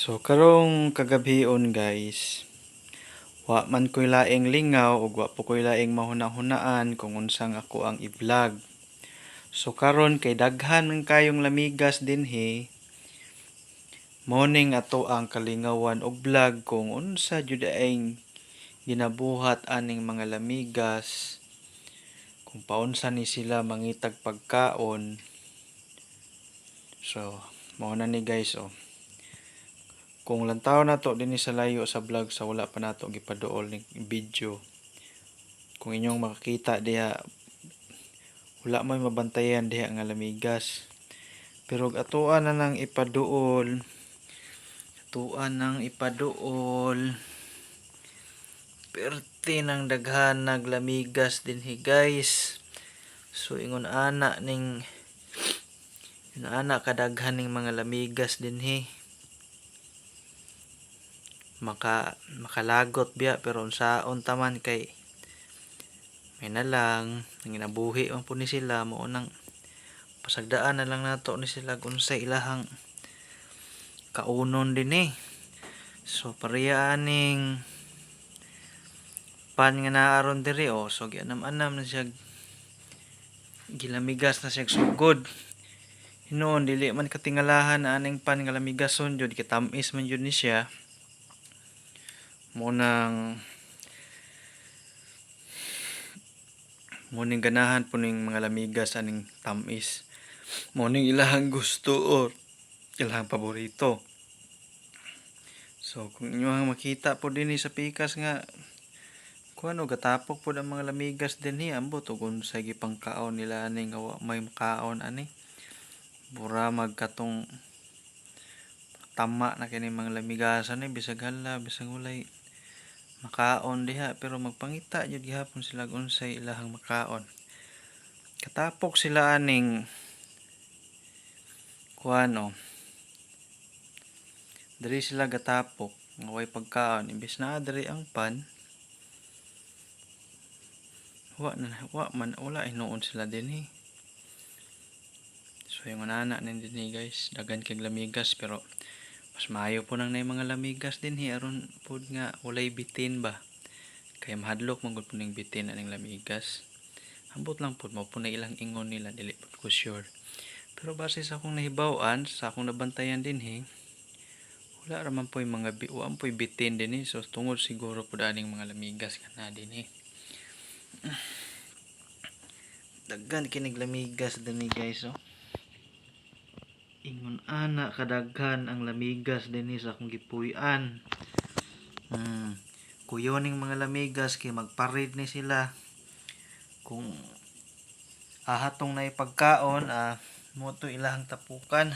So karong kagabhion guys, wa man ko'y laing lingaw ug wa po ko'y laing mahuna-hunaan kung unsang ako ang i-vlog. So karon kay daghan man kayong lamigas dinhi, morning ato ang kalingawan og vlog kung unsa jud aing ginabuhat aning mga lamigas, kung paunsa ni sila mangitag pagkaon. So mao na ni guys oh. Kung lantaw nato dinhi sa layo sa vlog sa wala pa nato gipaduol ni video. Kung inyong makakita diha, wala may mabantayan diha nga lamigas. Pero atuan na nang ipaduol. Perte ng daghan naglamigas dinhi guys. So ingon ana kadaghan ning mga lamigas dinhi. Makalagot biya pero unsaon taman kay may na lang nanginabuhi man po ni sila, mo nang pasagdaan na lang nato ni sila kung unsay ilahang kaunon din eh. So pareha aning pan nga naaron diri oh, so gianam-anam na siya, gilamigas na siya sugod. Hinoon dili man katingalahan na aning pan nga lamigason jud, kitamis man jud ni siya. Munang ganahan po ning mga lamigas aning tamis. Muning ilahang gusto or ilahang paborito. So kung inyo ang makita po dinhi sa pikas nga kuno gatapok po ang mga lamigas dinhi, ambot ug unsay gipangkaon nila ani nga wa may makaon ani. Bura magkatong tama na kini mga lamigasan ni bisag hala bisag ulay makaon diha, pero magpangita jud gihapon sila unsay ilahang makaon. Katapok sila aning kuano, diri sila gatapok nga way pagkaon, imbis na diri ang pan, wala hinuon sila dinhi. So yung anana nin dinhi guys, daghan kay lamigas pero mas maayo po nang nay mga lamigas dinhi aron pud nga walay bitin ba. Kay mahadlok man gud po ning bitin aning lamigas. Ambot lang pud mao po na ilang ingon nila, dili pud ko sure. Pero base sa akong nahibaw-an, sa akong nabantayan dinhi, wala ra man po yung mga bitin dinhi. So tungod siguro pud aning mga lamigas kana dinhi. Daghan kinig lamigas dinhi guys oh. Ingon ana kadaghan ang lamigas dinhi sa akong gipuy-an. Kuyoning mga lamigas kay magparid ni sila. Kung ahatong na ipagkaon, mo to ilahang tapukan.